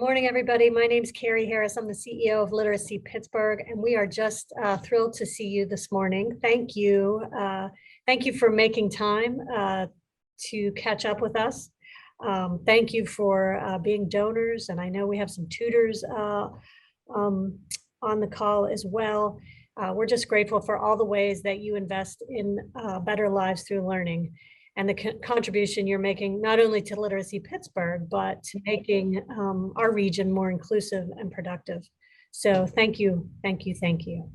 Morning, everybody. My name is Carey Harris. I'm the CEO of Literacy Pittsburgh, and we are just thrilled to see you this morning. Thank you. Thank you for making time to catch up with us. Thank you for being donors, and I know we have some tutors on the call as well. We're just grateful for all the ways that you invest in better lives through learning, and the contribution you're making not only to Literacy Pittsburgh, but to making our region more inclusive and productive. So thank you, thank you, thank you.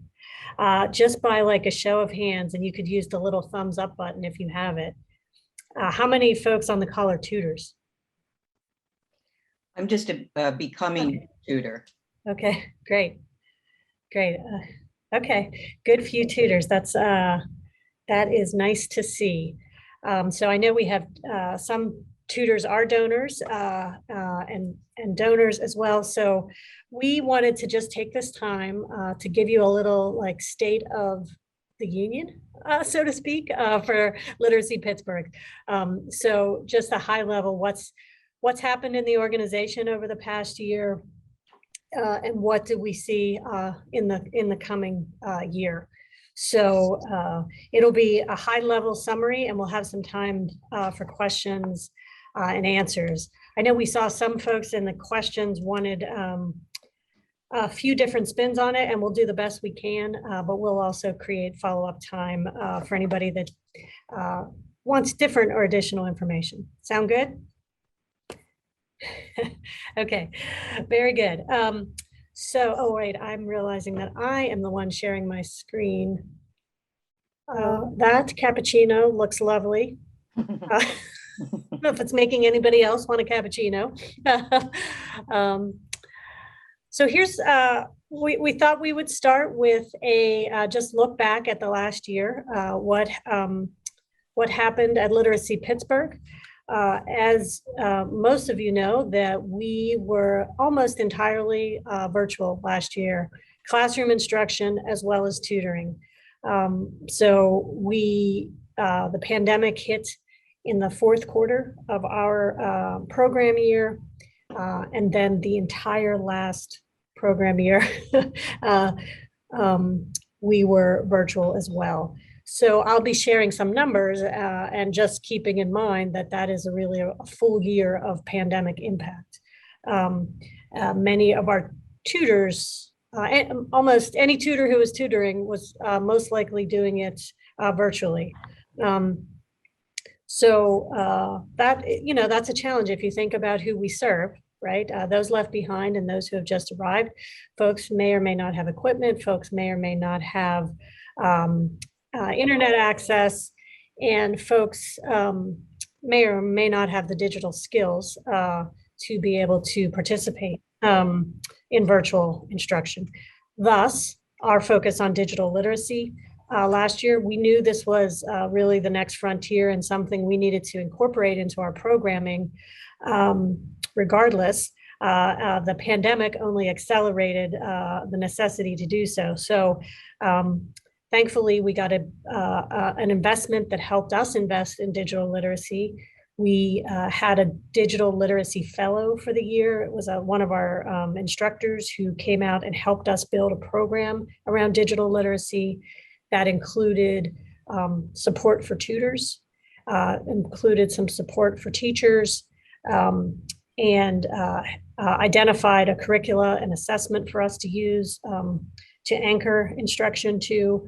Just by like a show of hands, and you could use the little thumbs up button if you have it. How many folks on the call are tutors? I'm just a becoming tutor. Okay, great, great. Okay, good few tutors. That is nice to see. So I know we have some tutors are donors and donors as well. So we wanted to just take this time to give you a little like state of the union, so to speak, for Literacy Pittsburgh. So just a high level, what's happened in the organization over the past year, and what do we see in the coming year. So it'll be a high level summary, and we'll have some time for questions and answers. I know we saw some folks in the questions wanted a few different spins on it, and we'll do the best we can, but we'll also create follow-up time for anybody that wants different or additional information. Sound good? Okay, very good. So, oh wait, I'm realizing that I am the one sharing my screen. That cappuccino looks lovely. I don't know if it's making anybody else want a cappuccino. So here's, we thought we would start with a just look back at the last year, what happened at Literacy Pittsburgh. As most of you know, that we were almost entirely virtual last year, classroom instruction as well as tutoring. So the pandemic hit in the fourth quarter of our program year, and then the entire last program year, we were virtual as well. So I'll be sharing some numbers and just keeping in mind that that is really a full year of pandemic impact. Many of our tutors, almost any tutor who was tutoring was most likely doing it virtually. So that, you know, that's a challenge if you think about who we serve, right? Those left behind and those who have just arrived. Folks may or may not have equipment. Folks may or may not have internet access, and folks may or may not have the digital skills to be able to participate in virtual instruction. Thus, our focus on digital literacy. Last year, we knew this was really the next frontier and something we needed to incorporate into our programming. Regardless, the pandemic only accelerated the necessity to do so. So thankfully, we got an investment that helped us invest in digital literacy. We had a digital literacy fellow for the year. It was one of our instructors who came out and helped us build a program around digital literacy that included support for tutors, included some support for teachers, and identified a curricula and assessment for us to use to anchor instruction to,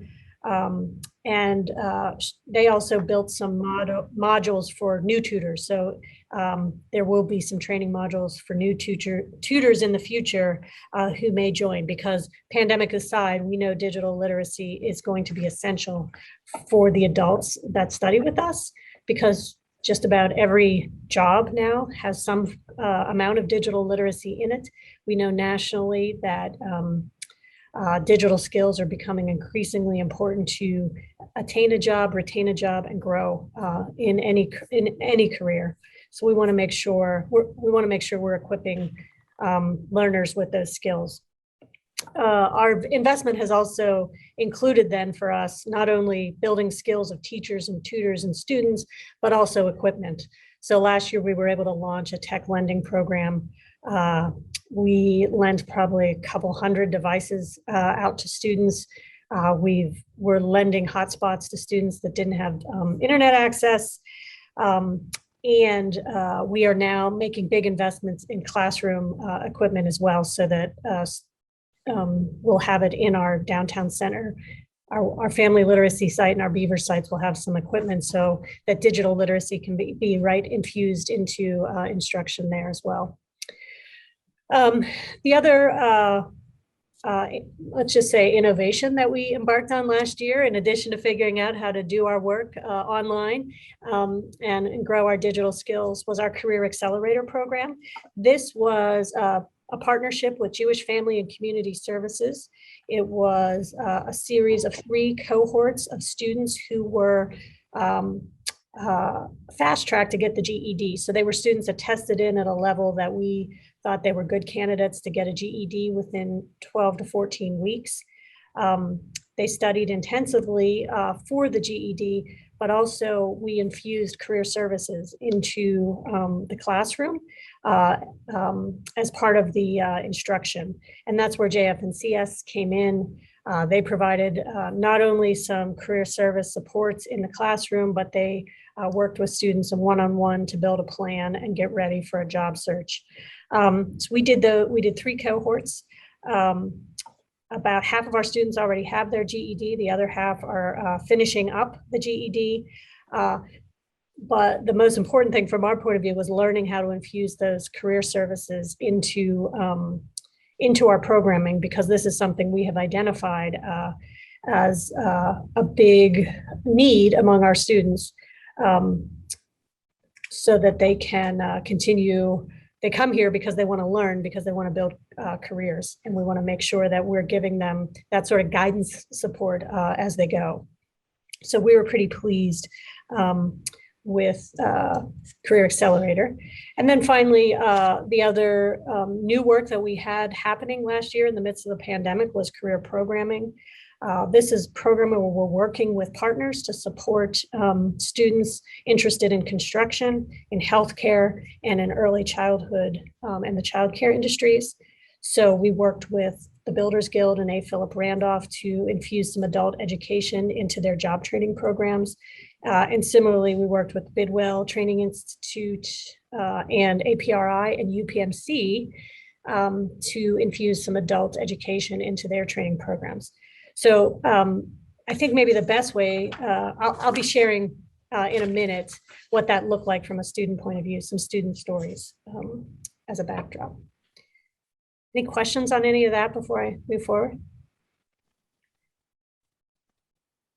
and they also built some modules for new tutors. So there will be some training modules for new tutors in the future who may join, because pandemic aside, we know digital literacy is going to be essential for the adults that study with us, because just about every job now has some amount of digital literacy in it. We know nationally that digital skills are becoming increasingly important to attain a job, retain a job, and grow in any career. So we want to make sure we're equipping learners with those skills. Our investment has also included then for us not only building skills of teachers and tutors and students, but also equipment. So last year we were able to launch a tech lending program We lent probably a couple hundred devices out to students. We're lending hotspots to students that didn't have internet access. And we are now making big investments in classroom equipment as well, so that we'll have it in our downtown center. Our family literacy site and our Beaver sites will have some equipment so that digital literacy can be right infused into instruction there as well. The other, let's just say, innovation that we embarked on last year, in addition to figuring out how to do our work online and grow our digital skills, was our Career Accelerator program. This was a partnership with Jewish Family and Community Services. It was a series of 3 cohorts of students who were fast-tracked to get the GED. So they were students that tested in at a level that we thought they were good candidates to get a GED within 12 to 14 weeks. They studied intensively for the GED, but also we infused career services into the classroom as part of the instruction. And that's where JF&CS came in. They provided not only some career service supports in the classroom, but they worked with students one-on-one to build a plan and get ready for a job search. So we did 3 cohorts. About half of our students already have their GED. The other half are finishing up the GED. But the most important thing from our point of view was learning how to infuse those career services into our programming, because this is something we have identified as a big need among our students, so that they can continue. They come here because they want to learn, because they want to build careers, and we want to make sure that we're giving them that sort of guidance support as they go. So we were pretty pleased with Career Accelerator. And then finally, the other new work that we had happening last year in the midst of the pandemic was career programming. This is programming where we're working with partners to support students interested in construction, in healthcare, and in early childhood and the childcare industries. So we worked with the Builders Guild and A. Philip Randolph to infuse some adult education into their job training programs. And similarly, we worked with Bidwell Training Institute and APRI and UPMC to infuse some adult education into their training programs. So I think maybe the best way, I'll be sharing in a minute what that looked like from a student point of view, some student stories as a backdrop. Any questions on any of that before I move forward?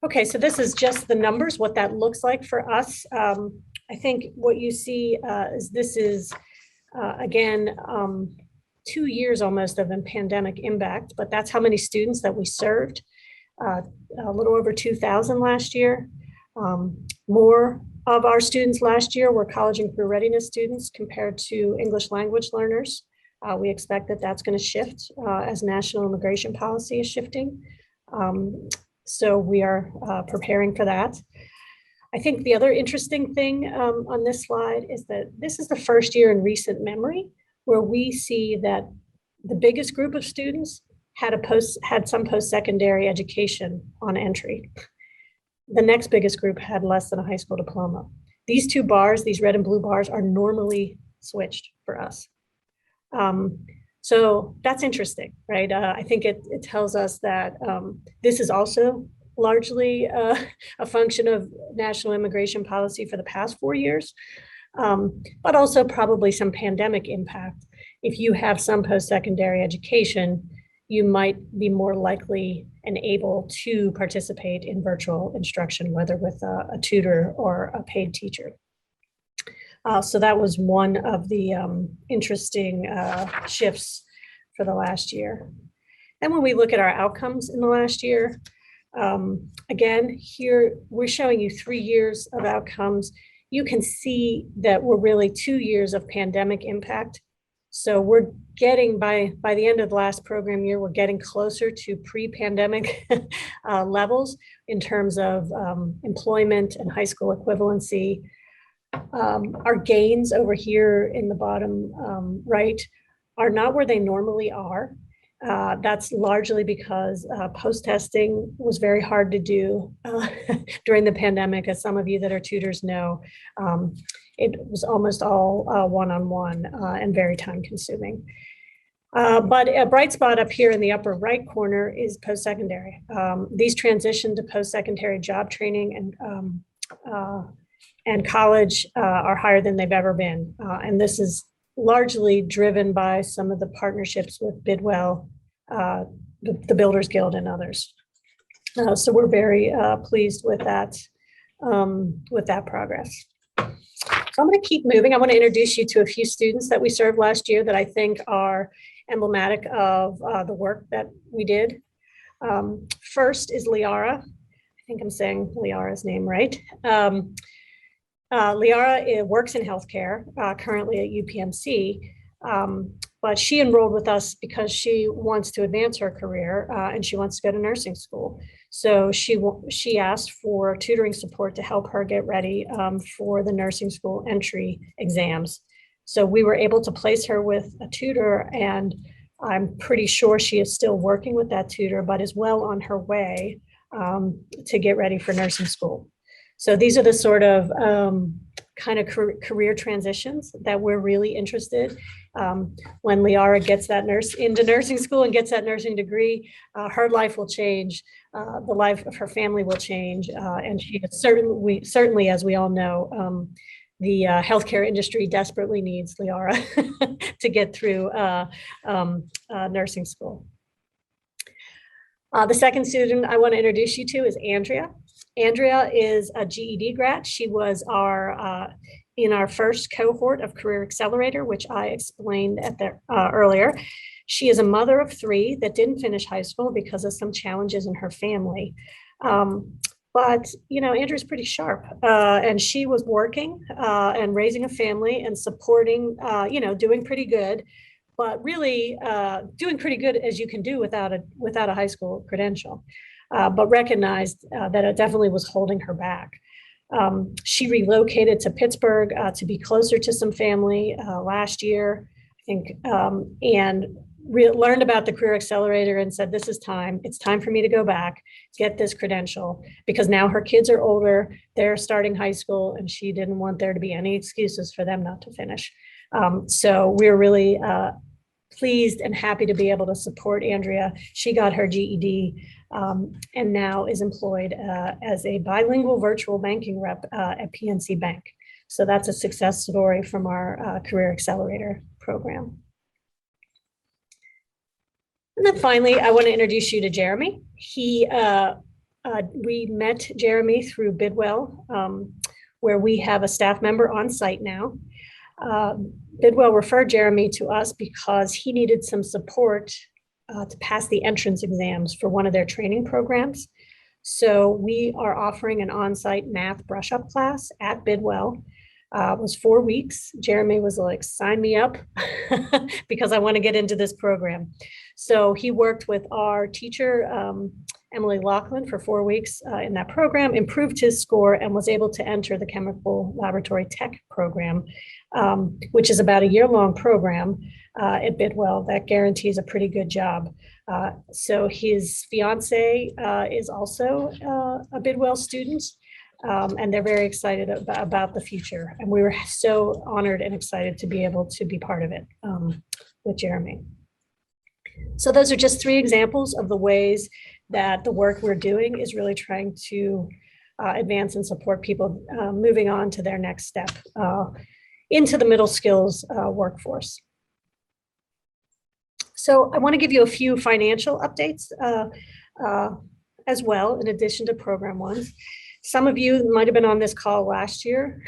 Okay, so this is just the numbers, what that looks like for us. I think what you see is this is, again, 2 years almost of a pandemic impact, but that's how many students that we served. A little over 2,000 last year. More of our students last year were college and career readiness students compared to English language learners. We expect that that's going to shift as national immigration policy is shifting. So we are preparing for that. I think the other interesting thing on this slide is that this is the first year in recent memory where we see that the biggest group of students had some post-secondary education on entry. The next biggest group had less than a high school diploma. These 2 bars, these red and blue bars, are normally switched for us. So that's interesting, right? I think it tells us that this is also largely a function of national immigration policy for the past 4 years, but also probably some pandemic impact. If you have some post-secondary education, you might be more likely and able to participate in virtual instruction, whether with a tutor or a paid teacher. So that was one of the interesting shifts for the last year. And when we look at our outcomes in the last year, again, here we're showing you 3 years of outcomes. You can see that we're really 2 years of pandemic impact. So we're getting, by the end of the last program year, we're getting closer to pre-pandemic levels in terms of employment and high school equivalency. Our gains over here in the bottom right are not where they normally are. That's largely because post-testing was very hard to do during the pandemic, as some of you that are tutors know. It was almost all one-on-one and very time-consuming. But a bright spot up here in the upper right corner is post-secondary. These transition to post-secondary job training and college are higher than they've ever been. And this is largely driven by some of the partnerships with Bidwell, the Builders Guild, and others. So we're very pleased with that progress. So I'm going to keep moving. I want to introduce you to a few students that we served last year that I think are emblematic of the work that we did. First is Liara. I think I'm saying Liara's name right. Liara works in healthcare, currently at UPMC, but she enrolled with us because she wants to advance her career and she wants to go to nursing school. So she asked for tutoring support to help her get ready for the nursing school entry exams. So we were able to place her with a tutor, and I'm pretty sure she is still working with that tutor, but is well on her way to get ready for nursing school. So these are the sort of kind of career transitions that we're really interested. When Liara gets that into nursing school and gets that nursing degree, her life will change, the life of her family will change, and she is certainly, as we all know, the healthcare industry desperately needs Liara to get through nursing school. The second student I want to introduce you to is Andrea. Andrea is a GED grad. She was in our first cohort of Career Accelerator, which I explained earlier. She is a mother of 3 that didn't finish high school because of some challenges in her family. But, Andrea's pretty sharp, and she was working and raising a family and supporting, doing pretty good, but really doing pretty good as you can do without a high school credential. But recognized that it definitely was holding her back. She relocated to Pittsburgh to be closer to some family last year, I think, and learned about the Career Accelerator and said, this is time. It's time for me to go back, get this credential, because now her kids are older, they're starting high school, and she didn't want there to be any excuses for them not to finish. So we're really pleased and happy to be able to support Andrea. She got her GED and now is employed as a bilingual virtual banking rep at PNC Bank. So that's a success story from our Career Accelerator program. And then finally, I want to introduce you to Jeremy. We met Jeremy through Bidwell, where we have a staff member on site now. Bidwell referred Jeremy to us because he needed some support to pass the entrance exams for one of their training programs. So we are offering an on-site math brush-up class at Bidwell. It was 4 weeks. Jeremy was like, sign me up because I want to get into this program. So he worked with our teacher, Emily Laughlin, for 4 weeks in that program, improved his score, and was able to enter the chemical laboratory tech program, which is about a year-long program at Bidwell that guarantees a pretty good job. So his fiance is also a Bidwell student, and they're very excited about the future. And we were so honored and excited to be able to be part of it with Jeremy. So those are just 3 examples of the ways that the work we're doing is really trying to advance and support people moving on to their next step into the middle skills workforce. So I want to give you a few financial updates as well, in addition to program ones. Some of you might have been on this call last year,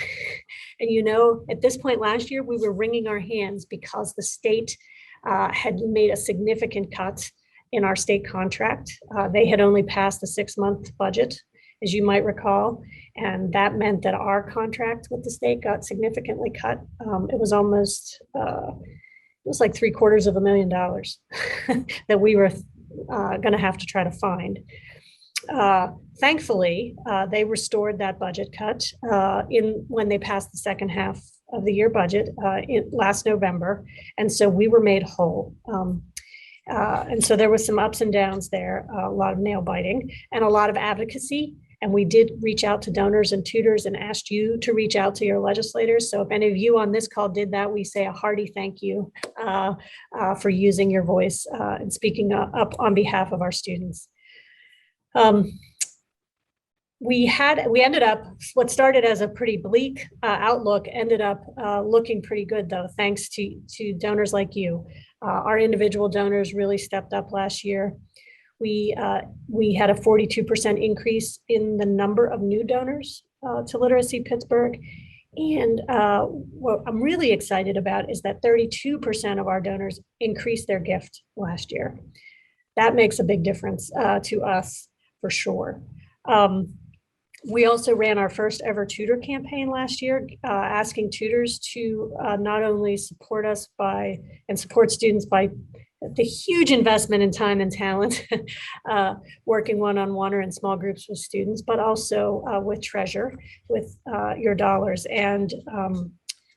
and at this point last year, we were wringing our hands because the state had made a significant cut in our state contract. They had only passed a 6-month budget, as you might recall, and that meant that our contract with the state got significantly cut. It was almost, it was like $750,000 that we were going to have to try to find. Thankfully, they restored that budget cut when they passed the second half of the year budget last November. And so we were made whole. And so there was some ups and downs there, a lot of nail biting and a lot of advocacy. And we did reach out to donors and tutors and asked you to reach out to your legislators. So if any of you on this call did that, we say a hearty thank you for using your voice and speaking up on behalf of our students. We ended up, what started as a pretty bleak outlook ended up looking pretty good though, thanks to donors like you. Our individual donors really stepped up last year. We had a 42% increase in the number of new donors to Literacy Pittsburgh. And what I'm really excited about is that 32% of our donors increased their gift last year. That makes a big difference to us for sure. We also ran our first ever tutor campaign last year, asking tutors to not only support us and support students by the huge investment in time and talent, working one-on-one or in small groups with students, but also with Treasure, with your dollars. And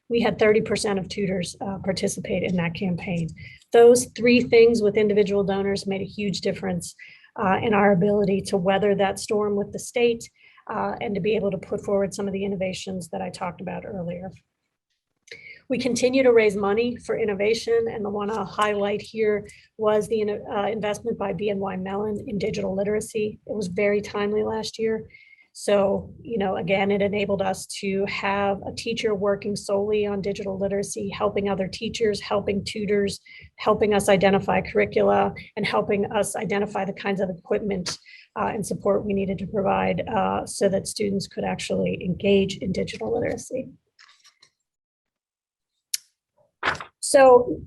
we had 30% of tutors participate in that campaign. Those three things with individual donors made a huge difference in our ability to weather that storm with the state and to be able to put forward some of the innovations that I talked about earlier. We continue to raise money for innovation, and the one I'll highlight here was the investment by BNY Mellon in digital literacy. It was very timely last year. So, again, it enabled us to have a teacher working solely on digital literacy, helping other teachers, helping tutors, helping us identify curricula, and helping us identify the kinds of equipment and support we needed to provide so that students could actually engage in digital literacy. So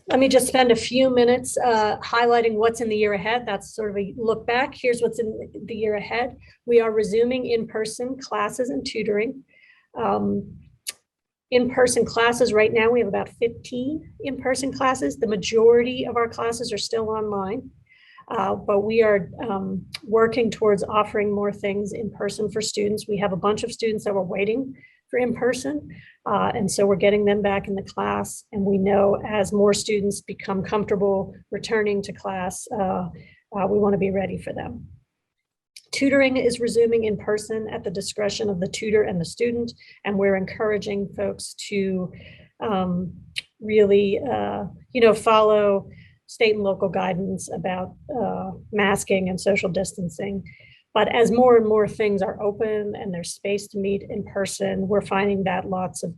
let me just spend a few minutes highlighting what's in the year ahead. That's sort of a look back. Here's what's in the year ahead. We are resuming in-person classes and tutoring. In-person classes right now, we have about 15 in-person classes. The majority of our classes are still online. But we are working towards offering more things in person for students. We have a bunch of students that were waiting for in-person, and so we're getting them back in the class. And we know as more students become comfortable returning to class, we want to be ready for them. Tutoring is resuming in person at the discretion of the tutor and the student, and we're encouraging folks to really, follow state and local guidance about masking and social distancing. But as more and more things are open and there's space to meet in person, we're finding that lots of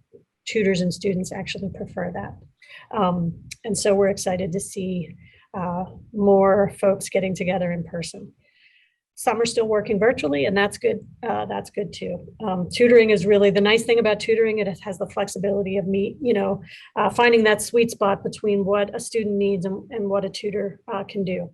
tutors and students actually prefer that. And so we're excited to see more folks getting together in person. Some are still working virtually, and that's good. That's good too. Tutoring is really the nice thing about tutoring. It has the flexibility of finding that sweet spot between what a student needs and what a tutor can do.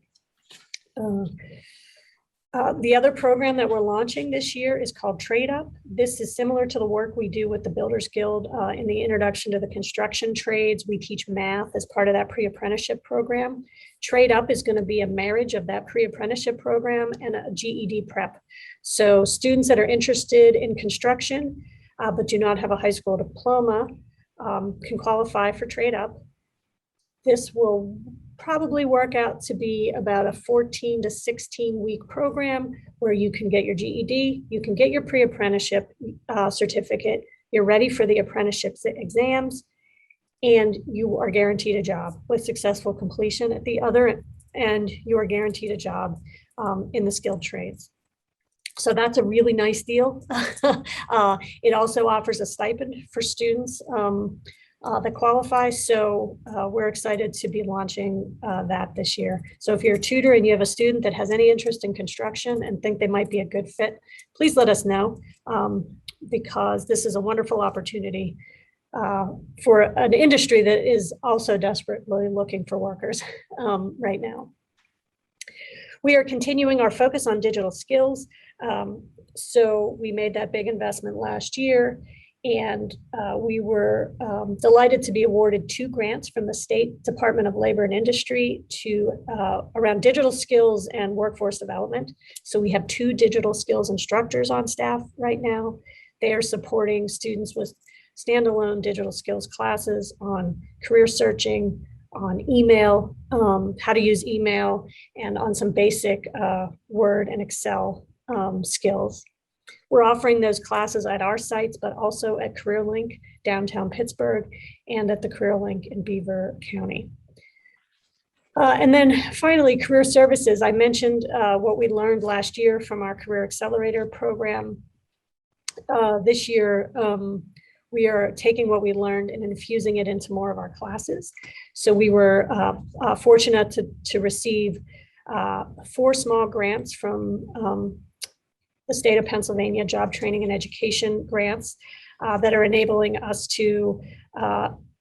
The other program that we're launching this year is called Trade Up. This is similar to the work we do with the Builders Guild in the introduction to the construction trades. We teach math as part of that pre-apprenticeship program. Trade Up is going to be a marriage of that pre-apprenticeship program and a GED prep. So students that are interested in construction but do not have a high school diploma can qualify for Trade Up. This will probably work out to be about a 14 to 16 week program where you can get your GED, you can get your pre-apprenticeship certificate, you're ready for the apprenticeship exams, and you are guaranteed a job with successful completion at the other end. You are guaranteed a job in the skilled trades. So that's a really nice deal. It also offers a stipend for students that qualify. So we're excited to be launching that this year. So if you're a tutor and you have a student that has any interest in construction and think they might be a good fit, please let us know because this is a wonderful opportunity for an industry that is also desperately looking for workers right now. We are continuing our focus on digital skills. So we made that big investment last year. And we were delighted to be awarded 2 grants from the State Department of Labor and Industry to around digital skills and workforce development. So we have 2 digital skills instructors on staff right now. They are supporting students with standalone digital skills classes on career searching, on email, how to use email, and on some basic Word and Excel skills. We're offering those classes at our sites, but also at CareerLink downtown Pittsburgh and at the CareerLink in Beaver County. And then finally, career services. I mentioned what we learned last year from our Career Accelerator program. This year, we are taking what we learned and infusing it into more of our classes. So we were fortunate to receive 4 small grants from the state of Pennsylvania Job Training and Education grants that are enabling us to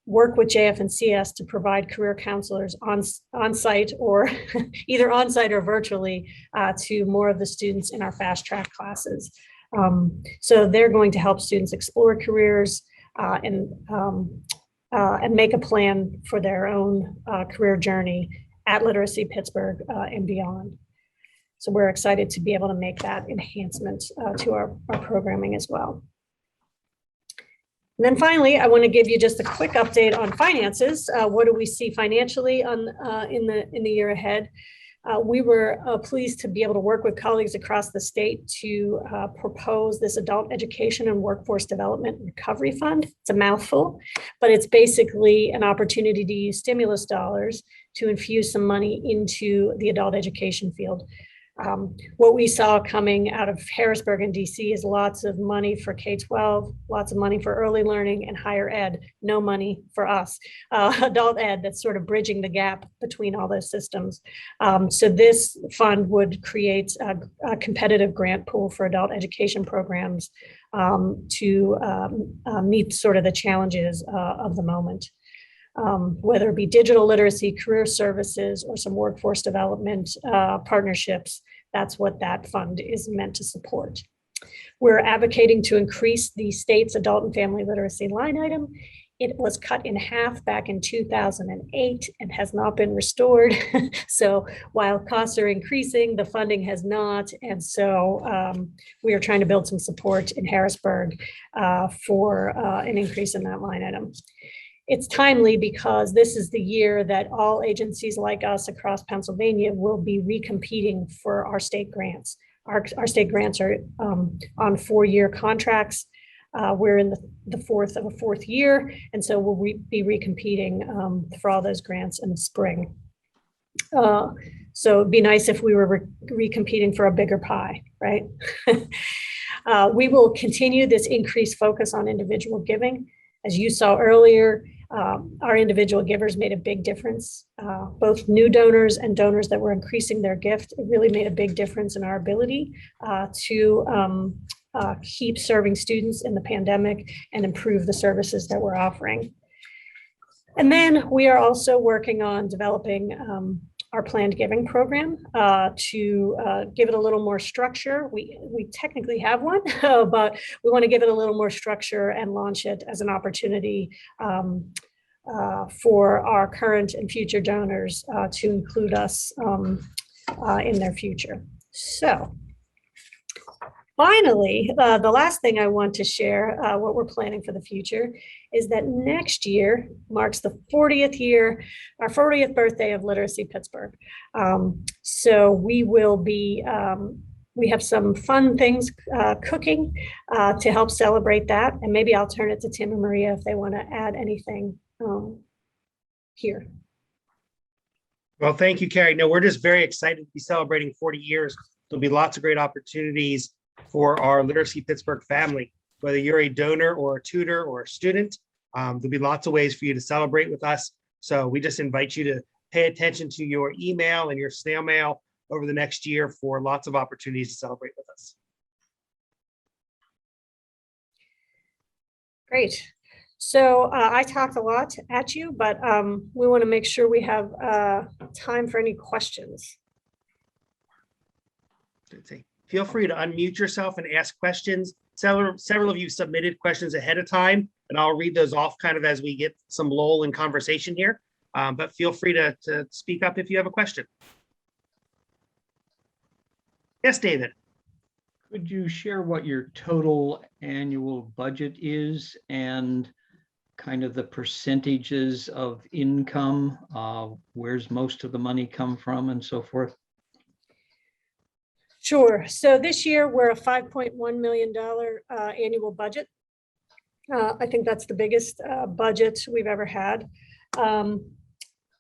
work with JF&CS to provide career counselors on site or either on site or virtually to more of the students in our fast track classes. So they're going to help students explore careers and make a plan for their own career journey at Literacy Pittsburgh and beyond. So we're excited to be able to make that enhancement to our programming as well. And then finally, I want to give you just a quick update on finances. What do we see financially in the year ahead? We were pleased to be able to work with colleagues across the state to propose this Adult Education and Workforce Development Recovery Fund. It's a mouthful, but it's basically an opportunity to use stimulus dollars to infuse some money into the adult education field. What we saw coming out of Harrisburg and DC is lots of money for K-12, lots of money for early learning and higher ed, no money for us, adult ed, that's sort of bridging the gap between all those systems. So this fund would create a competitive grant pool for adult education programs to meet sort of the challenges of the moment. Whether it be digital literacy, career services, or some workforce development partnerships, that's what that fund is meant to support. We're advocating to increase the state's adult and family literacy line item. It was cut in half back in 2008 and has not been restored. So while costs are increasing, the funding has not. And so we are trying to build some support in Harrisburg for an increase in that line item. It's timely because this is the year that all agencies like us across Pennsylvania will be recompeting for our state grants. Our state grants are on 4-year contracts. We're in the fourth year, and so we'll be recompeting for all those grants in the spring. So it'd be nice if we were recompeting for a bigger pie, right? We will continue this increased focus on individual giving. As you saw earlier, our individual givers made a big difference. Both new donors and donors that were increasing their gift, it really made a big difference in our ability to keep serving students in the pandemic and improve the services that we're offering. And then we are also working on developing our planned giving program to give it a little more structure. We technically have one, but we want to give it a little more structure and launch it as an opportunity for our current and future donors to include us in their future. So finally, the last thing I want to share, what we're planning for the future, is that next year marks the 40th year, our 40th birthday of Literacy Pittsburgh. So we will be, we have some fun things cooking to help celebrate that. And maybe I'll turn it to Tim and Maria if they want to add anything here. Well, thank you, Carey. No, we're just very excited to be celebrating 40 years. There'll be lots of great opportunities for our Literacy Pittsburgh family, whether you're a donor or a tutor or a student. There'll be lots of ways for you to celebrate with us. So we just invite you to pay attention to your email and your snail mail over the next year for lots of opportunities to celebrate with us. Great. So I talked a lot at you, but we want to make sure we have time for any questions. Feel free to unmute yourself and ask questions. Several of you submitted questions ahead of time, and I'll read those off kind of as we get some lull in conversation here. But feel free to speak up if you have a question. Yes, David. Could you share what your total annual budget is and kind of the percentages of income, where's most of the money come from and so forth? Sure. So this year we're a $5.1 million annual budget. I think that's the biggest budget we've ever had. I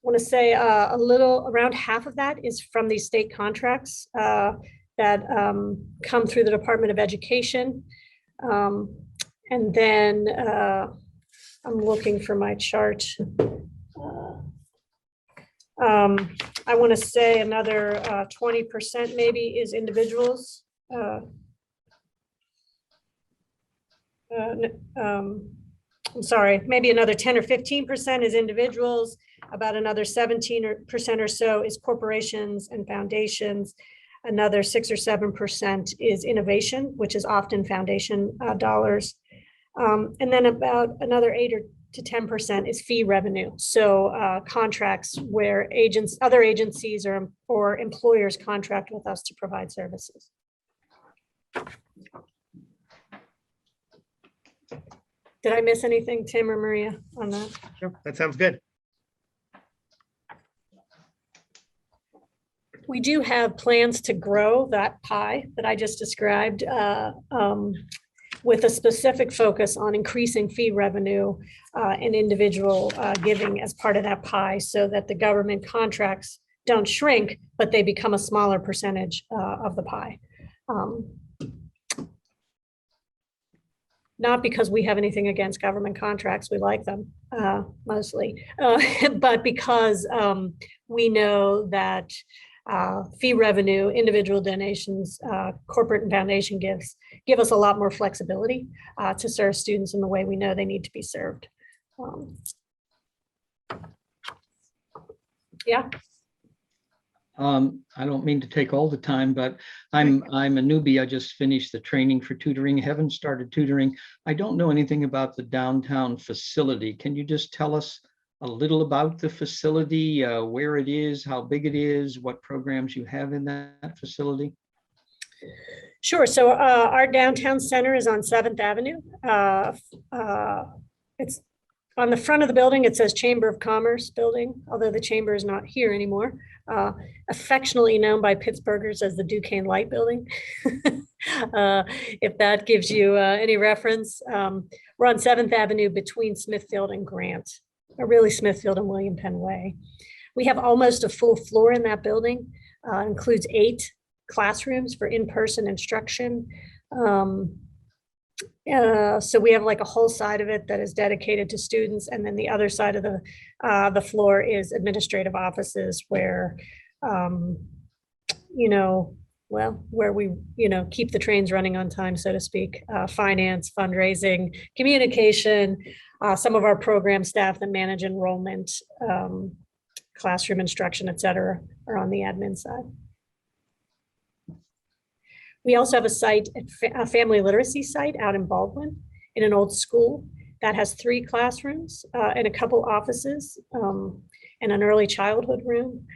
want to say around half of that is from these state contracts that come through the Department of Education. And then I'm looking for my chart. I want to say another 20% maybe is individuals. I'm sorry, maybe another 10 or 15% is individuals, about another 17% or so is corporations and foundations. Another 6 or 7% is innovation, which is often foundation dollars. And then about another 8 to 10% is fee revenue. So contracts where other agencies or employers contract with us to provide services. Did I miss anything, Tim or Maria, on that? Sure, that sounds good. We do have plans to grow that pie that I just described with a specific focus on increasing fee revenue and individual giving as part of that pie so that the government contracts don't shrink, but they become a smaller percentage of the pie. Not because we have anything against government contracts, we like them mostly, but because we know that fee revenue, individual donations, corporate and foundation gifts give us a lot more flexibility to serve students in the way we know they need to be served. Yeah. I don't mean to take all the time, but I'm a newbie. I just finished the training for tutoring, haven't started tutoring. I don't know anything about the downtown facility. Can you just tell us a little about the facility, where it is, how big it is, what programs you have in that facility? Sure. So our downtown center is on 7th Avenue. It's on the front of the building. It says Chamber of Commerce building, although the chamber is not here anymore. Affectionately known by Pittsburghers as the Duquesne Light Building. If that gives you any reference. We're on 7th Avenue between Smithfield and Grant, or really Smithfield and William Penn Way. We have almost a full floor in that building. Includes 8 classrooms for in-person instruction. So we have like a whole side of it that is dedicated to students, and then the other side of the floor is administrative offices where, where we, keep the trains running on time, so to speak. Finance, fundraising, communication, some of our program staff that manage enrollment, classroom instruction, et cetera, are on the admin side. We also have a site, a family literacy site out in Baldwin in an old school that has 3 classrooms and a couple offices and an early childhood room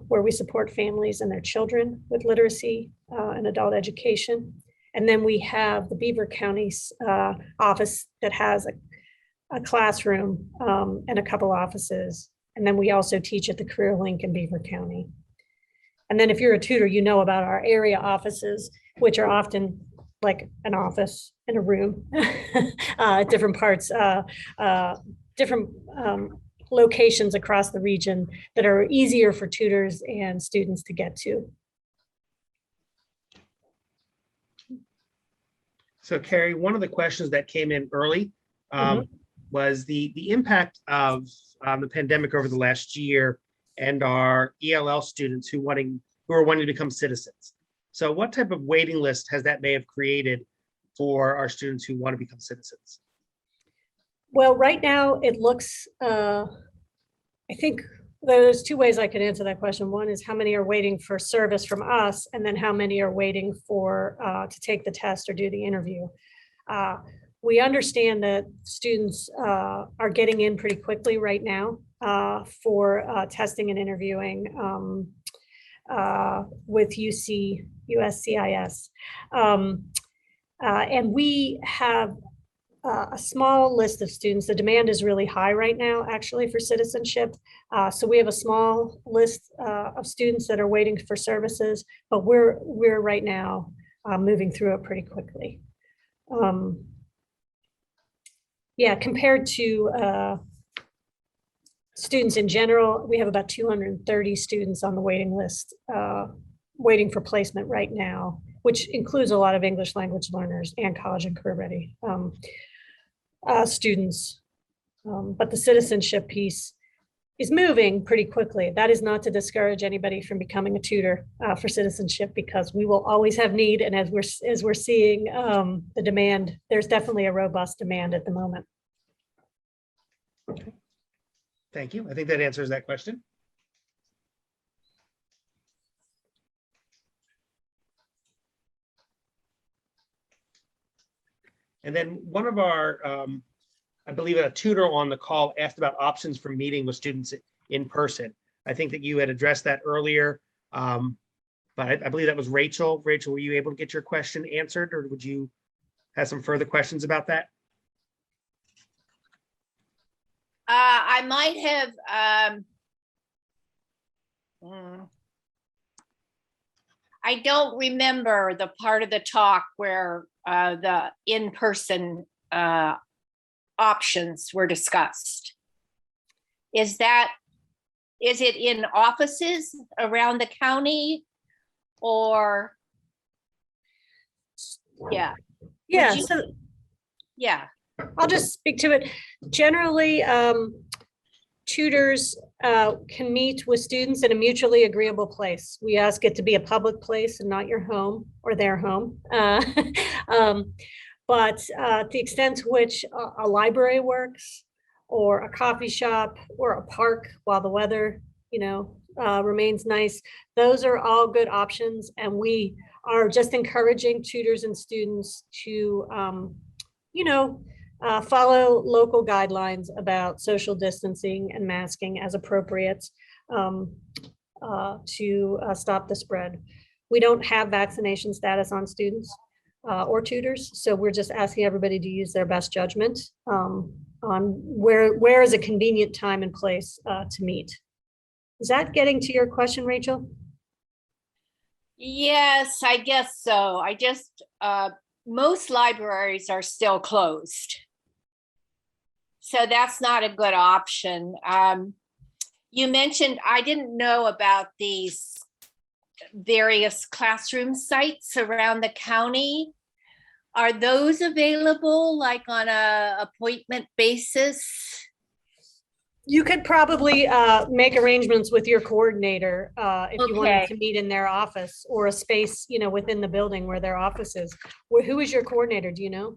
where we support families and their children with literacy and adult education. And then we have the Beaver County's office that has a classroom and a couple offices. And then we also teach at the Career Link in Beaver County. And then if you're a tutor, you know about our area offices, which are often like an office in a room at different parts, different locations across the region that are easier for tutors and students to get to. So Carey, one of the questions that came in early was the impact of the pandemic over the last year and our ELL students who are wanting to become citizens. So what type of waiting list has that may have created for our students who want to become citizens? Well, right now it looks, I think there's 2 ways I could answer that question. One is how many are waiting for service from us, and then how many are waiting for to take the test or do the interview. We understand that students are getting in pretty quickly right now for testing and interviewing with UC USCIS. And we have a small list of students. The demand is really high right now, actually, for citizenship. So we have a small list of students that are waiting for services, but we're right now moving through it pretty quickly. Yeah, compared to students in general, we have about 230 students on the waiting list, waiting for placement right now, which includes a lot of English language learners and college and career ready students. But the citizenship piece is moving pretty quickly. That is not to discourage anybody from becoming a tutor for citizenship, because we will always have need. And as we're seeing the demand, there's definitely a robust demand at the moment. Okay. Thank you. I think that answers that question. And then one of our, I believe a tutor on the call asked about options for meeting with students in person. I think that you had addressed that earlier, but I believe that was Rachel. Rachel, were you able to get your question answered, or would you have some further questions about that? I might have, I don't remember the part of the talk where the in-person options were discussed. Is it in offices around the county, or? Yeah. Yeah, you- so Yeah. I'll just speak to it. Generally, tutors can meet with students in a mutually agreeable place. We ask it to be a public place and not your home or their home. But to the extent to which a library works, or a coffee shop, or a park while the weather, remains nice, those are all good options. And we are just encouraging tutors and students to, follow local guidelines about social distancing and masking as appropriate to stop the spread. We don't have vaccination status on students or tutors, so we're just asking everybody to use their best judgment on where is a convenient time and place to meet. Is that getting to your question, Rachel? Yes, I guess so. Most libraries are still closed, so that's not a good option. You mentioned, I didn't know about these various classroom sites around the county. Are those available, like on a appointment basis? You could probably make arrangements with your coordinator if you wanted to meet in their office, or a space, within the building where their office is. Who is your coordinator? Do you know?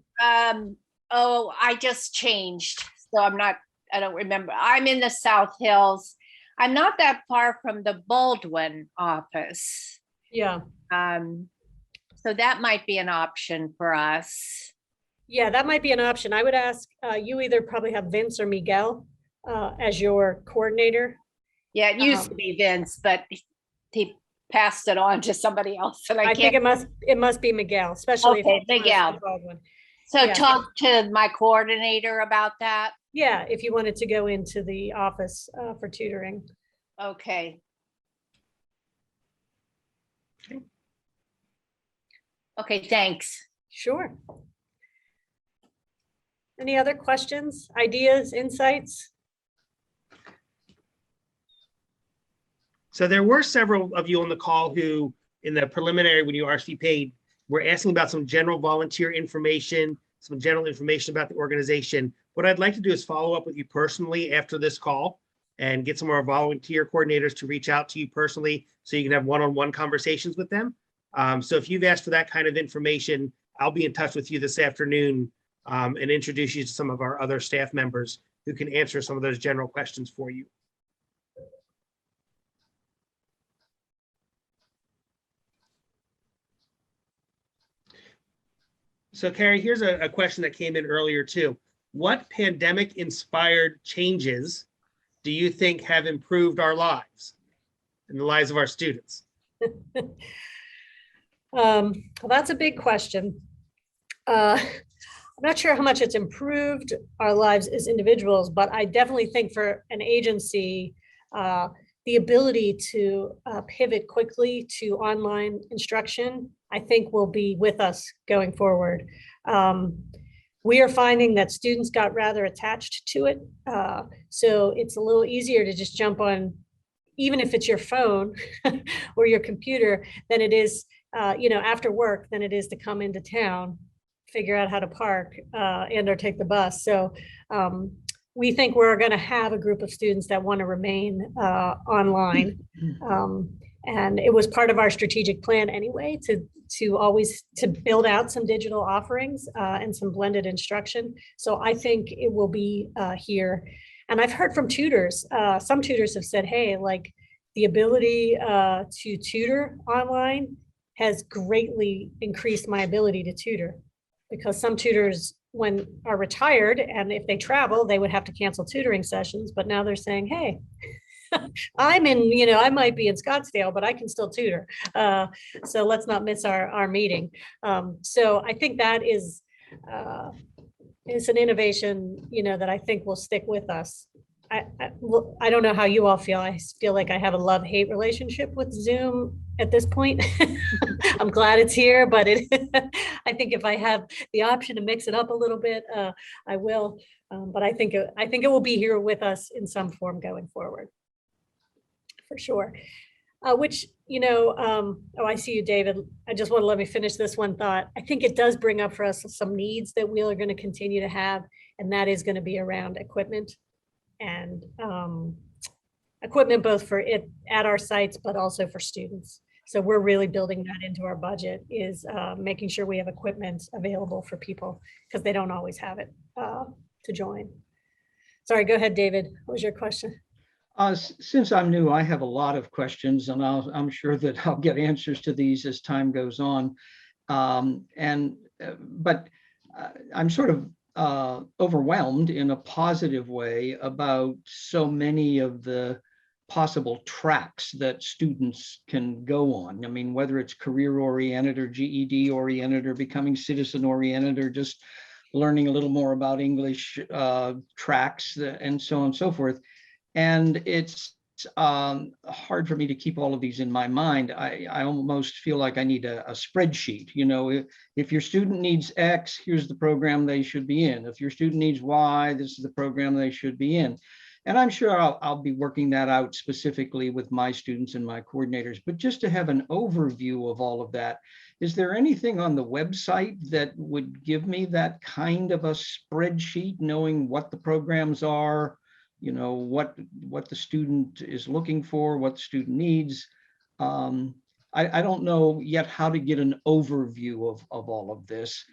Oh, I just changed, so I don't remember. I'm in the South Hills. I'm not that far from the Baldwin office. Yeah. So that might be an option for us. Yeah, that might be an option. I would ask, you either probably have Vince or Miguel as your coordinator. Yeah, it used to be Vince, but he passed it on to somebody else. And I think it must be Miguel, especially okay, if Miguel. Baldwin. So Yeah. talk to my coordinator about that. Yeah, if you wanted to go into the office for tutoring. Okay. Okay, thanks. Sure. Any other questions, ideas, insights? So there were several of you on the call who, in the preliminary, when you RSVP'd, were asking about some general volunteer information, some general information about the organization. What I'd like to do is follow up with you personally after this call and get some of our volunteer coordinators to reach out to you personally so you can have one-on-one conversations with them. So if you've asked for that kind of information, I'll be in touch with you this afternoon and introduce you to some of our other staff members who can answer some of those general questions for you. So Carey, here's a question that came in earlier too. What pandemic-inspired changes do you think have improved our lives and the lives of our students? Well, that's a big question. I'm not sure how much it's improved our lives as individuals, but I definitely think for an agency, the ability to pivot quickly to online instruction, I think will be with us going forward. We are finding that students got rather attached to it. So it's a little easier to just jump on, even if it's your phone or your computer, than it is, after work, than it is to come into town, figure out how to park and or take the bus. So we think we're going to have a group of students that want to remain online. And it was part of our strategic plan anyway, to always to build out some digital offerings and some blended instruction. So I think it will be here. And I've heard from tutors, some tutors have said, hey, like the ability to tutor online has greatly increased my ability to tutor, because some tutors when are retired, and if they travel, they would have to cancel tutoring sessions. But now they're saying, hey, I'm in, I might be in Scottsdale, but I can still tutor. So let's not miss our meeting. So I think that is an innovation, that I think will stick with us. I don't know how you all feel. I feel like I have a love-hate relationship with Zoom at this point. I'm glad it's here, but I think if I have the option to mix it up a little bit, I will. But I think it will be here with us in some form going forward, for sure. Which, I see you, David. I just want to let me finish this one thought. I think it does bring up for us some needs that we are going to continue to have, and that is going to be around equipment. And equipment both for it at our sites, but also for students. So we're really building that into our budget, is making sure we have equipment available for people, because they don't always have it to join. Sorry, go ahead, David. What was your question? Since I'm new, I have a lot of questions, and I'm sure that I'll get answers to these as time goes on. But I'm sort of overwhelmed in a positive way about so many of the possible tracks that students can go on. I mean, whether it's career oriented or GED oriented or becoming citizen oriented or just learning a little more about English tracks and so on and so forth. And it's hard for me to keep all of these in my mind. I almost feel like I need a spreadsheet. If your student needs X, here's the program they should be in. If your student needs Y, this is the program they should be in. And I'm sure I'll be working that out specifically with my students and my coordinators. But just to have an overview of all of that, is there anything on the website that would give me that kind of a spreadsheet, knowing what the programs are, what the student is looking for, what the student needs? I don't know yet how to get an overview of all of this.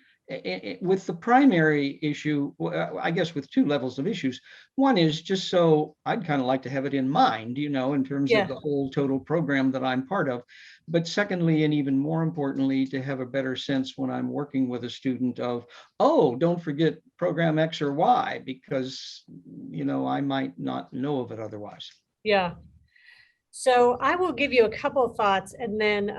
With the primary issue, I guess with two levels of issues. One is just so I'd kind of like to have it in mind, in terms of the whole total program that I'm part of. But secondly, and even more importantly, to have a better sense when I'm working with a student of, oh, don't forget program X or Y, because, I might not know of it otherwise. Yeah. So I will give you a couple of thoughts, and then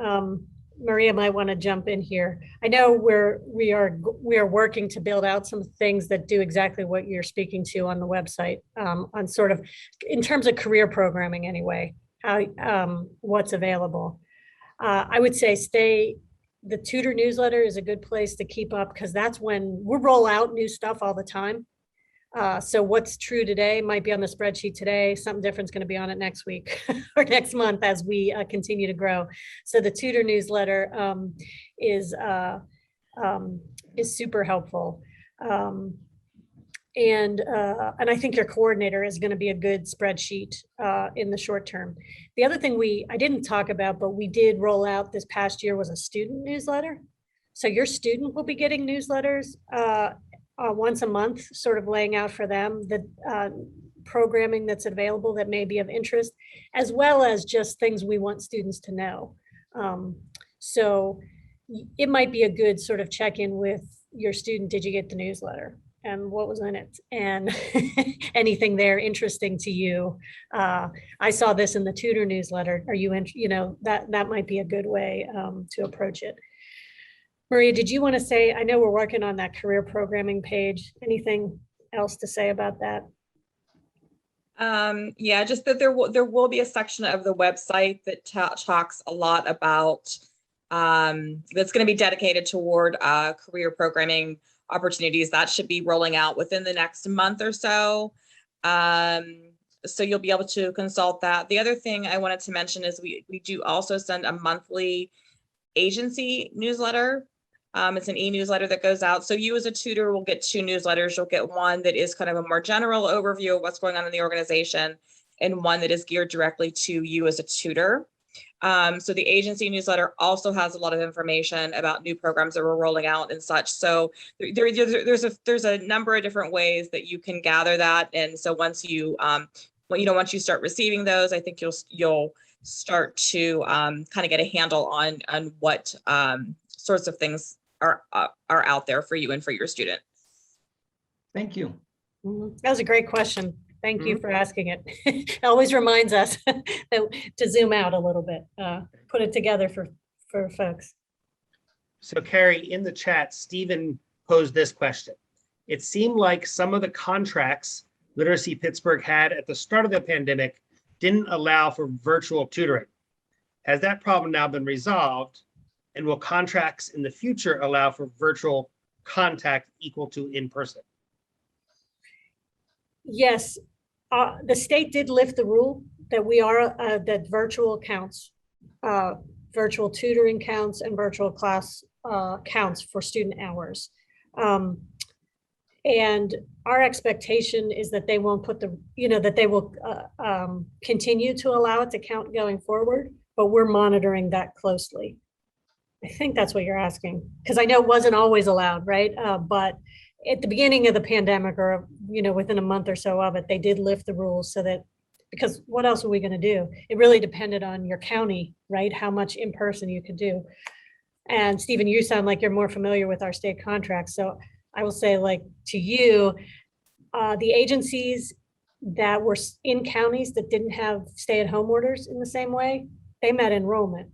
Maria might want to jump in here. I know we are working to build out some things that do exactly what you're speaking to on the website, on sort of in terms of career programming anyway, how what's available. I would say the tutor newsletter is a good place to keep up, because that's when we roll out new stuff all the time. So what's true today might be on the spreadsheet today. Something different is going to be on it next week or next month as we continue to grow. So the tutor newsletter is super helpful. And I think your coordinator is going to be a good spreadsheet in the short term. The other thing I didn't talk about, but we did roll out this past year, was a student newsletter. So your student will be getting newsletters once a month, sort of laying out for them the programming that's available that may be of interest, as well as just things we want students to know. So it might be a good sort of check-in with your student. Did you get the newsletter? And what was in it? And anything there interesting to you? I saw this in the tutor newsletter. Are you in, that might be a good way to approach it. Maria, did you want to say, I know we're working on that career programming page. Anything else to say about that? Yeah, just that there will be a section of the website that talks a lot about that's going to be dedicated toward career programming opportunities that should be rolling out within the next month or so. So you'll be able to consult that. The other thing I wanted to mention is we do also send a monthly agency newsletter. It's an e-newsletter that goes out. So you as a tutor will get 2 newsletters. You'll get one that is kind of a more general overview of what's going on in the organization, and one that is geared directly to you as a tutor. So the agency newsletter also has a lot of information about new programs that we're rolling out and such. So there's a number of different ways that you can gather that. And so once you once you start receiving those, I think you'll start to kind of get a handle on what sorts of things are out there for you and for your student. Thank you. That was a great question. Thank you for asking it. It always reminds us to zoom out a little bit, put it together for folks. So Carey, in the chat, Stephen posed this question. It seemed like some of the contracts Literacy Pittsburgh had at the start of the pandemic didn't allow for virtual tutoring. Has that problem now been resolved? And will contracts in the future allow for virtual contact equal to in-person? Yes, the state did lift the rule that that virtual counts, virtual tutoring counts, and virtual class counts for student hours. And our expectation is that they won't put that they will continue to allow it to count going forward, but we're monitoring that closely. I think that's what you're asking, because I know it wasn't always allowed, right? But at the beginning of the pandemic, or within a month or so of it, they did lift the rules so that, because what else were we going to do? It really depended on your county, right? How much in person you could do. And Stephen, you sound like you're more familiar with our state contracts. So I will say, like, to you, the agencies that were in counties that didn't have stay-at-home orders in the same way, they met enrollment.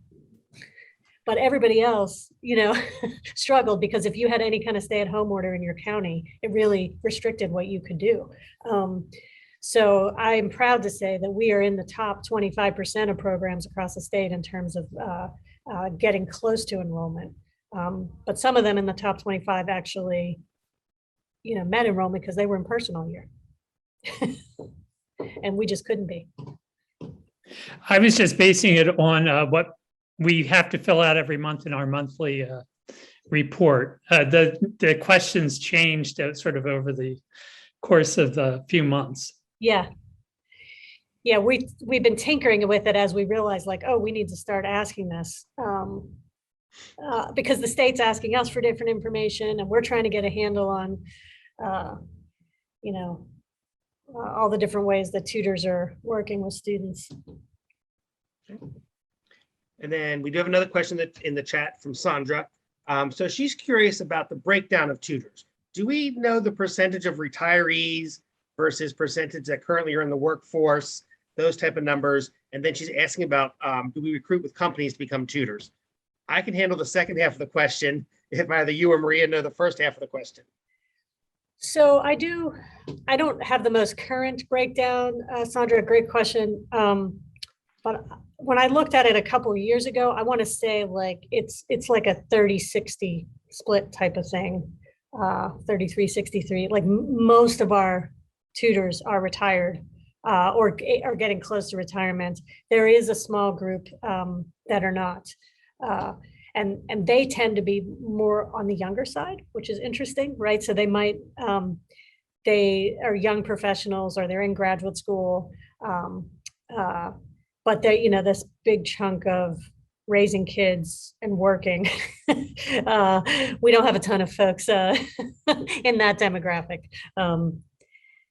But everybody else, struggled, because if you had any kind of stay-at-home order in your county, it really restricted what you could do. So I'm proud to say that we are in the top 25% of programs across the state in terms of getting close to enrollment. But some of them in the top 25 actually, met enrollment because they were in person all year. And we just couldn't be. I was just basing it on what we have to fill out every month in our monthly report. The questions changed sort of over the course of the few months. Yeah. Yeah, we've been tinkering with it as we realized, like, oh, we need to start asking this. Because the state's asking us for different information, and we're trying to get a handle on, all the different ways that tutors are working with students. And then we do have another question that's in the chat from Sandra. So she's curious about the breakdown of tutors. Do we know the percentage of retirees versus percentage that currently are in the workforce, those type of numbers? And then she's asking about, do we recruit with companies to become tutors? I can handle the second half of the question if either you or Maria know the first half of the question. So I don't have the most current breakdown, Sandra, great question. But when I looked at it a couple of years ago, I want to say like it's like a 30-60 split type of thing, 33-63. Like most of our tutors are retired or are getting close to retirement. There is a small group that are not. And they tend to be more on the younger side, which is interesting, right? So they might, they are young professionals or they're in graduate school. But they, this big chunk of raising kids and working, we don't have a ton of folks in that demographic.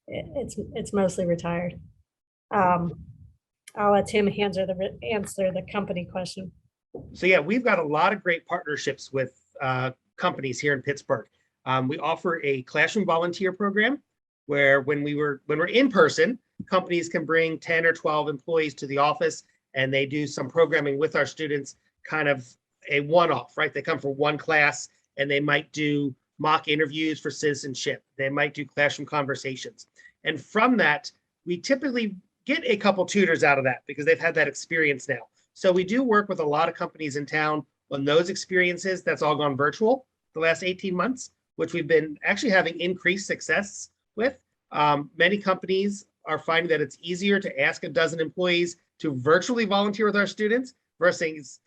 It's mostly retired. I'll let Tim answer the company question. So yeah, we've got a lot of great partnerships with companies here in Pittsburgh. We offer a classroom volunteer program where when we're in person, companies can bring 10 or 12 employees to the office and they do some programming with our students kind of a one-off, right? They come for one class and they might do mock interviews for citizenship. They might do classroom conversations. And from that, we typically get a couple tutors out of that because they've had that experience now. So we do work with a lot of companies in town on those experiences. That's all gone virtual the last 18 months, which we've been actually having increased success with. Many companies are finding that it's easier to ask a dozen employees to virtually volunteer with our students versus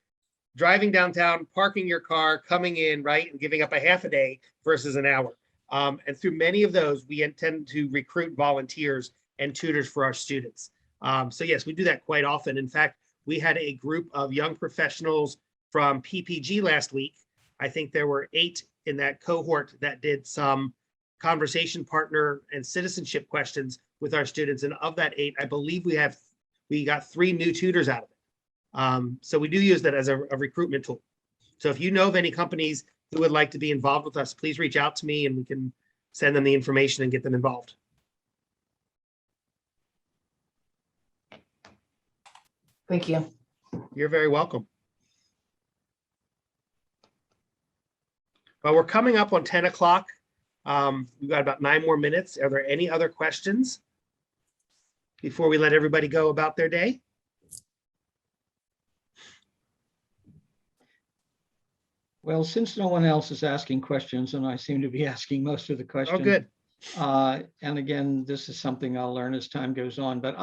driving downtown, parking your car, coming in, right, and giving up a half a day versus an hour. And through many of those, we intend to recruit volunteers and tutors for our students. So yes, we do that quite often. In fact, we had a group of young professionals from PPG last week. I think there were 8 in that cohort that did some conversation partner and citizenship questions with our students. And of that 8, I believe we got 3 new tutors out of it. So we do use that as a recruitment tool. So if you know of any companies who would like to be involved with us, please reach out to me and we can send them the information and get them involved. Thank you. You're very welcome. Well, we're coming up on 10 o'clock. We've got about 9 more minutes. Are there any other questions before we let everybody go about their day? Well, since no one else is asking questions, and I seem to be asking most of the questions. Oh, good. And again, this is something I'll learn as time goes on. But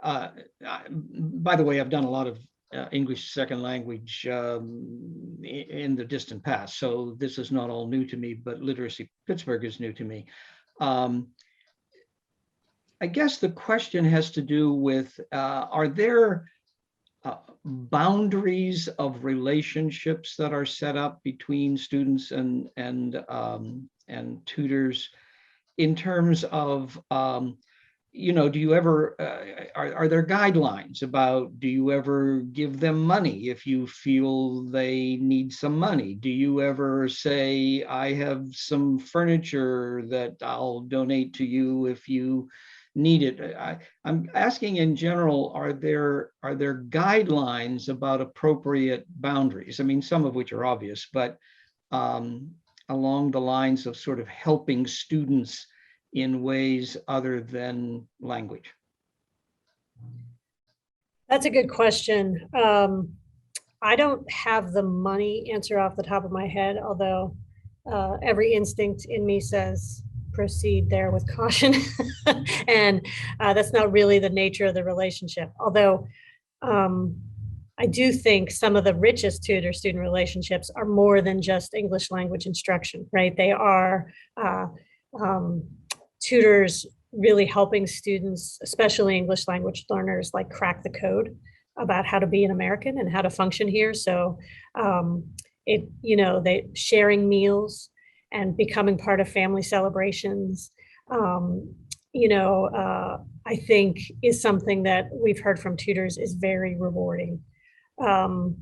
by the way, I've done a lot of English second language in the distant past. So this is not all new to me, but Literacy Pittsburgh is new to me. I guess the question has to do with, are there boundaries of relationships that are set up between students and tutors in terms of, do you ever, are there guidelines about, do you ever give them money if you feel they need some money? Do you ever say, I have some furniture that I'll donate to you if you need it? I'm asking in general, are there guidelines about appropriate boundaries? I mean, some of which are obvious, but along the lines of sort of helping students in ways other than language? That's a good question. I don't have the money answer off the top of my head, although every instinct in me says proceed there with caution. And that's not really the nature of the relationship. Although I do think some of the richest tutor-student relationships are more than just English language instruction, right? They are tutors really helping students, especially English language learners, like crack the code about how to be an American and how to function here. So they sharing meals and becoming part of family celebrations, I think is something that we've heard from tutors is very rewarding. And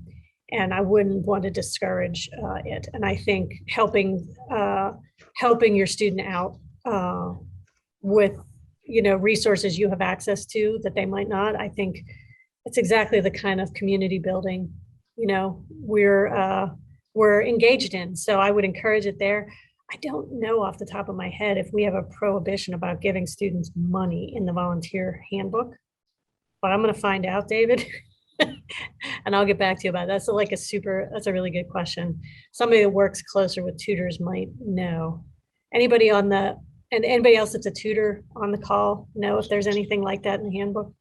I wouldn't want to discourage it. And I think helping your student out with resources you have access to that they might not, I think it's exactly the kind of community building we're engaged in. So I would encourage it there. I don't know off the top of my head if we have a prohibition about giving students money in the volunteer handbook, but I'm going to find out, David. And I'll get back to you about that. That's a really good question. Somebody that works closer with tutors might know. Anybody else that's a tutor on the call know if there's anything like that in the handbook?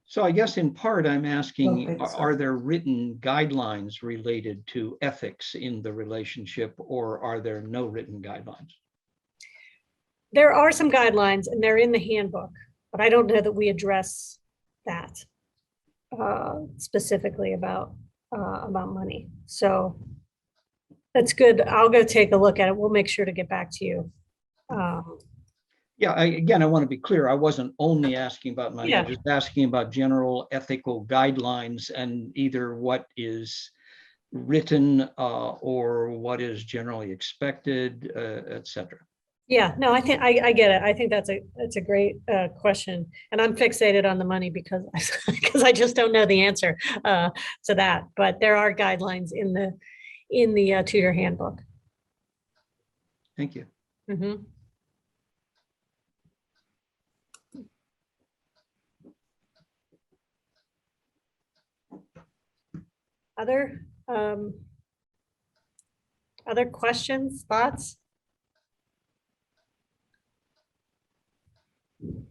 So I guess in part I'm asking, Okay, so- are there written guidelines related to ethics in the relationship, or are there no written guidelines? There are some guidelines and they're in the handbook, but I don't know that we address that specifically about money. So that's good. I'll go take a look at it. We'll make sure to get back to you. Yeah, I want to be clear. I wasn't only asking about money. Yeah. I'm just asking about general ethical guidelines and either what is written or what is generally expected, et cetera. Yeah, no, I think I get it. I think that's a great question, and I'm fixated on the money because because I just don't know the answer to that. But there are guidelines in the tutor handbook. Thank you. Mhm. Other other questions, thoughts?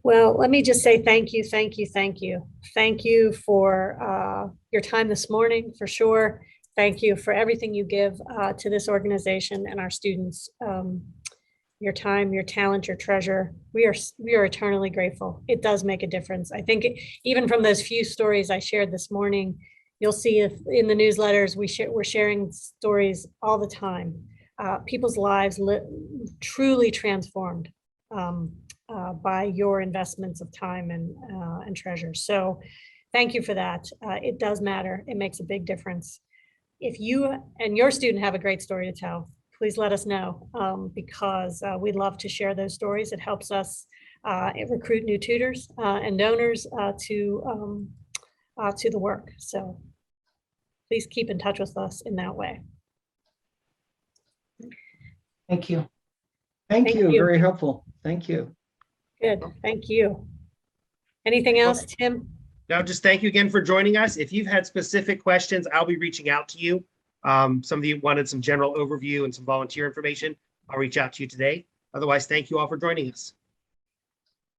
Well, let me just say thank you, thank you, thank you. Thank you for your time this morning, for sure. Thank you for everything you give to this organization and our students. Your time, your talent, your treasure. We are eternally grateful. It does make a difference. I think even from those few stories I shared this morning, you'll see if in the newsletters we're sharing stories all the time. People's lives truly transformed by your investments of time and treasure. So thank you for that. It does matter. It makes a big difference. If you and your student have a great story to tell, please let us know because we'd love to share those stories. It helps us recruit new tutors and donors to the work. So please keep in touch with us in that way. Thank you. Thank Thank you. you. Very helpful. Thank you. Good. Thank you. Anything else, Tim? No, just thank you again for joining us. If you've had specific questions, I'll be reaching out to you. Some of you wanted some general overview and some volunteer information. I'll reach out to you today. Otherwise, thank you all for joining us.